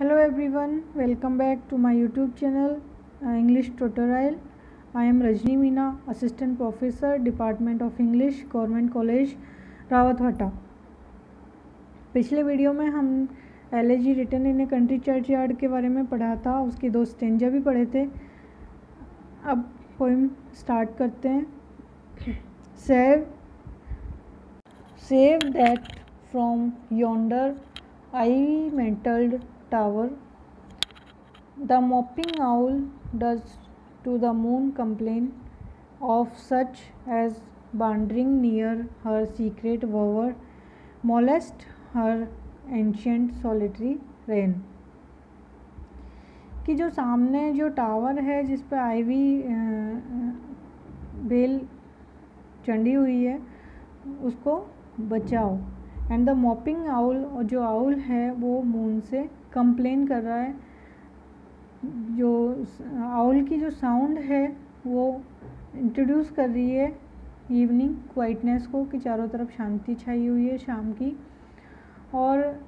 Hello everyone, welcome back to my YouTube channel English Tutorial. I am Rajni Meena, Assistant Professor, Department of English, Government College, रावतहटा। पिछले video में हम elegy written in a country churchyard के बारे में पढ़ा था, उसकी 2 stanza भी पढ़े थे। अब पोएम स्टार्ट करते हैं। Save that from yonder ivy-mantled tower, the moping owl does to the moon complain of such as wandering near her secret bower, molest her ancient solitary reign। कि जो सामने जो टावर है जिस पर आईवी बेल चढ़ी हुई है उसको बचाओ। एंड द मॉपिंग आउल, और जो आउल है वो मून से कंप्लेन कर रहा है। जो आउल की जो साउंड है वो इंट्रोड्यूस कर रही है इवनिंग क्वाइटनेस को, कि चारों तरफ शांति छाई हुई है शाम की। और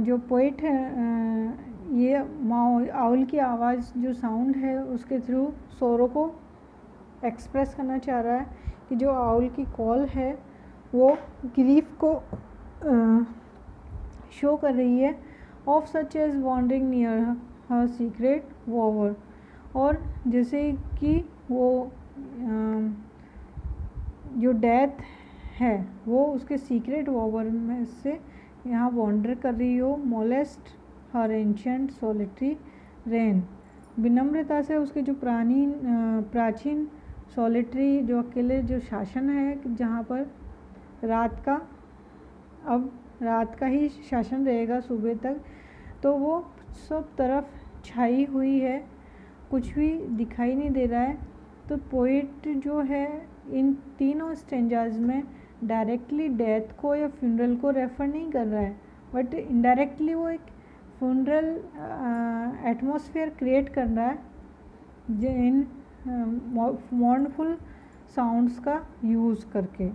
जो पोइट है ये आउल की आवाज़ जो साउंड है उसके थ्रू सोरो को एक्सप्रेस करना चाह रहा है कि जो आउल की कॉल है वो ग्रीफ को शो कर रही है। Of such as wandering near her secret bower, और जैसे कि वो जो डेथ है वो उसके सीक्रेट वॉवर में से यहाँ वॉन्डर कर रही हो। मोलेस्ट हर एंशंट सॉलिटरी रेन, विनम्रता से उसके जो प्राचीन सॉलिटरी जो अकेले जो शासन है, जहाँ पर रात का ही शासन रहेगा सुबह तक, तो वो सब तरफ छाई हुई है, कुछ भी दिखाई नहीं दे रहा है। तो पोइट जो है इन तीनों स्टेंजाज में डायरेक्टली डेथ को या फ्यूनरल को रेफ़र नहीं कर रहा है, बट इनडायरेक्टली वो एक फ्यूनरल एटमॉस्फेयर क्रिएट कर रहा है जो इन मॉर्नफुल साउंड्स का यूज़ करके।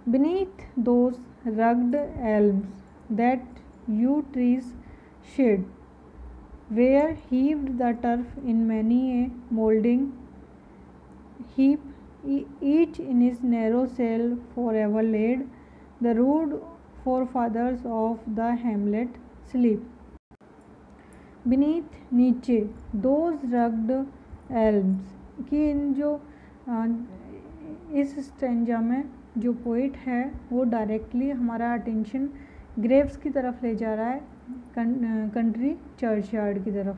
Beneath those rugged elms that yew trees shade, where heaved the turf in many a moulding heap, each in his narrow cell forever laid, the rude forefathers of the hamlet sleep. Beneath, नीचे, those rugged elms, कि इन जो इस stanza में जो poet है वो directly हमारा attention Graves की तरफ ले जा रहा है, कंट्री चर्चयार्ड की तरफ,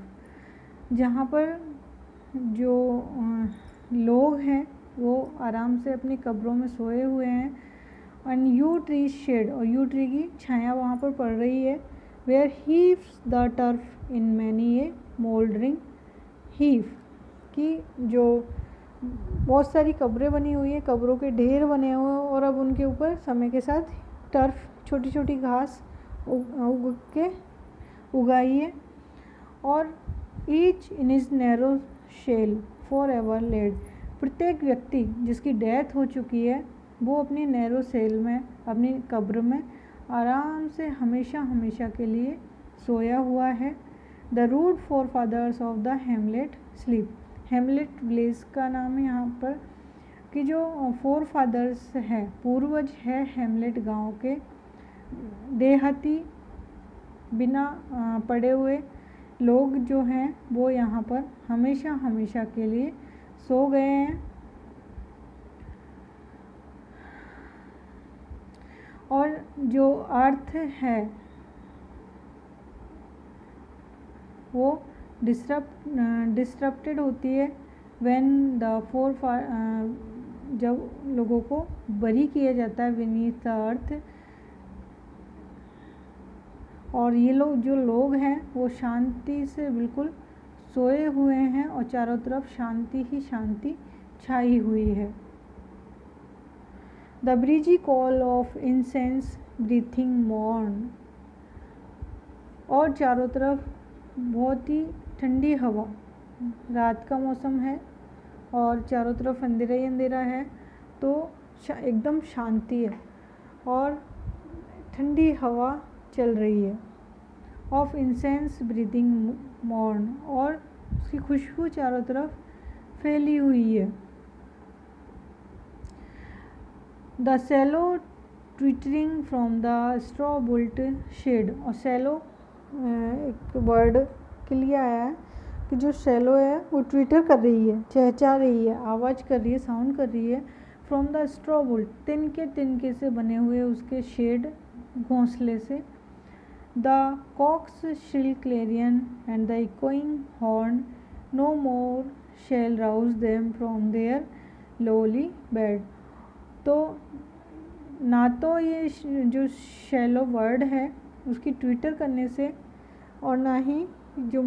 जहाँ पर जो लोग हैं वो आराम से अपनी कब्रों में सोए हुए हैं। एंड यू ट्री शेड, और यू ट्री की छाया वहाँ पर पड़ रही है। Where heaves the turf in many a mouldering heave, कि जो बहुत सारी कब्रें बनी हुई हैं, कब्रों के ढेर बने हुए हैं, और अब उनके ऊपर समय के साथ टर्फ, छोटी छोटी घास उगाई है। और each in his narrow cell for ever laid, प्रत्येक व्यक्ति जिसकी डेथ हो चुकी है वो अपनी नैरो सेल में, अपनी कब्र में आराम से हमेशा हमेशा के लिए सोया हुआ है। The rude forefathers of the hamlet sleep, hamlet village का नाम है यहाँ पर, कि जो फोर फादर्स है, पूर्वज है हेमलेट गांव के, देहाती बिना पड़े हुए लोग जो हैं वो यहाँ पर हमेशा हमेशा के लिए सो गए हैं। और जो अर्थ है वो डिस्टर्प्टेड होती है व्हेन द जब लोगों को बरी किया जाता है बीनीथ द अर्थ। और ये जो लोग हैं वो शांति से बिल्कुल सोए हुए हैं और चारों तरफ शांति ही शांति छाई हुई है। The breezy call of incense breathing morn, और चारों तरफ बहुत ही ठंडी हवा, रात का मौसम है और चारों तरफ अंधेरा ही अंधेरा है, तो एकदम शांति है। और ठंडी हवा चल रही है। ऑफ इंसेंस ब्रीदिंग मॉर्न, और उसकी खुशबू चारों तरफ फैली हुई है। The swallow twittering from the straw built shed, और सेलो एक वर्ड के लिए आया है कि जो सेलो है वो ट्विटर कर रही है, चहचहा रही है, आवाज़ कर रही है, साउंड कर रही है। फ्रॉम द स्ट्रॉ बुल्ट, तिनके से बने हुए उसके शेड, घोंसले से। The cock's shrill clarion and the echoing horn no more shall rouse them from their lowly bed. तो ना तो ये जो शैलो वर्ड है उसकी ट्विटर करने से, और ना ही जो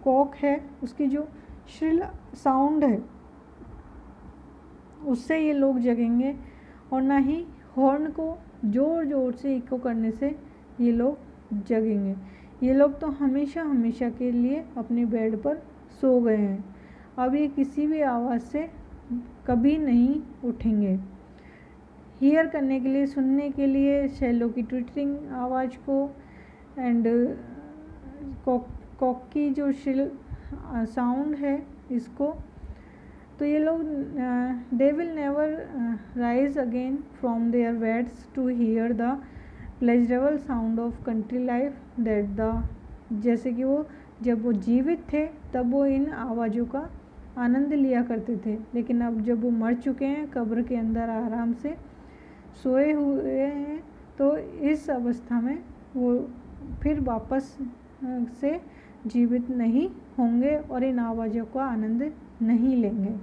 कॉक है उसकी जो श्रिल साउंड है उससे ये लोग जगेंगे, और ना ही हॉर्न को ज़ोर ज़ोर से इको करने से ये लोग जगेंगे। ये लोग तो हमेशा हमेशा के लिए अपने बेड पर सो गए हैं, अब ये किसी भी आवाज़ से कभी नहीं उठेंगे। हियर करने के लिए, सुनने के लिए शैलो की ट्विटरिंग आवाज़ को, एंड कॉक की जो श्रिल साउंड है इसको, तो ये लोग they will never rise again from their beds to hear the pleasurable sound of country life that the, जैसे कि वो जब वो जीवित थे तब वो इन आवाज़ों का आनंद लिया करते थे, लेकिन अब जब वो मर चुके हैं, कब्र के अंदर आराम से सोए हुए हैं, तो इस अवस्था में वो फिर वापस से जीवित नहीं होंगे और इन आवाज़ों का आनंद नहीं लेंगे।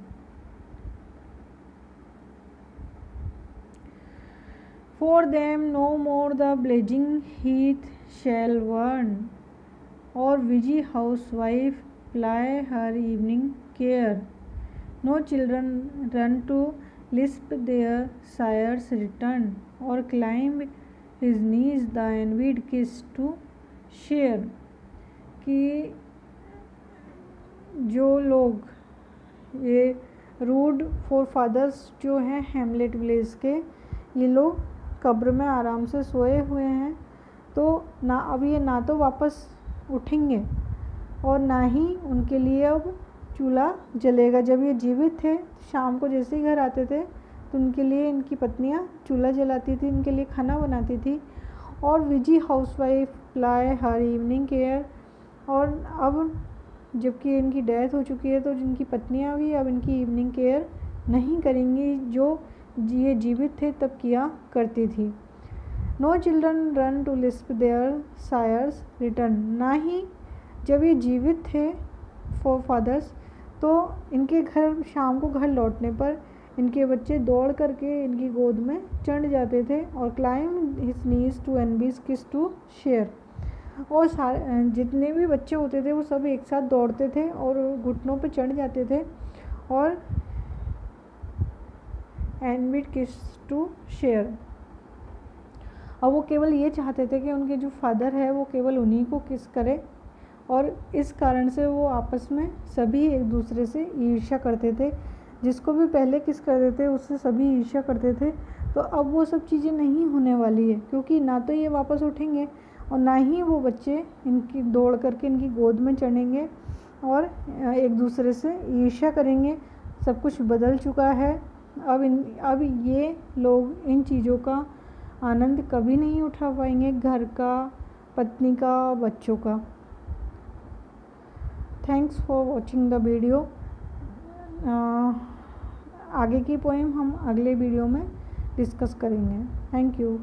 For them no more the blazing heat shall burn, or busy housewife ply her evening care. No children run to lisp their sire's return, or climb his knees the envied kiss to share. कि जो लोग ये root four fathers जो हैं Hamlet village के, ये लोग कब्र में आराम से सोए हुए हैं, तो ना अब ये ना तो वापस उठेंगे और ना ही उनके लिए अब चूल्हा जलेगा। जब ये जीवित थे, शाम को जैसे ही घर आते थे तो उनके लिए इनकी पत्नियां चूल्हा जलाती थी, इनके लिए खाना बनाती थी। और विजी हाउसवाइफ प्लाई हर इवनिंग केयर, और अब जबकि इनकी डेथ हो चुकी है तो जिनकी पत्नियां भी अब इनकी इवनिंग केयर नहीं करेंगी, जो ये जीवित थे तब किया करती थी। No children run to lisp their sire's return, ना ही जब ये जीवित थे फोर फादर्स तो इनके घर शाम को घर लौटने पर इनके बच्चे दौड़ करके इनकी गोद में चढ़ जाते थे, और क्लाइम हिज नीज टू एनबीज किस टू शेयर, और सारे जितने भी बच्चे होते थे वो सब एक साथ दौड़ते थे और घुटनों पे चढ़ जाते थे और एनबीड किस टू शेयर। अब वो केवल ये चाहते थे कि उनके जो फादर है वो केवल उन्हीं को किस करे, और इस कारण से वो आपस में सभी एक दूसरे से ईर्ष्या करते थे। जिसको भी पहले किस करते थे उससे सभी ईर्ष्या करते थे। तो अब वो सब चीज़ें नहीं होने वाली है, क्योंकि ना तो ये वापस उठेंगे और ना ही वो बच्चे इनकी दौड़ करके इनकी गोद में चढ़ेंगे और एक दूसरे से ईर्ष्या करेंगे। सब कुछ बदल चुका है। अब ये लोग इन चीज़ों का आनंद कभी नहीं उठा पाएंगे, घर का, पत्नी का, बच्चों का। Thanks for watching the video. आगे की पोएम हम अगले वीडियो में डिस्कस करेंगे। Thank you.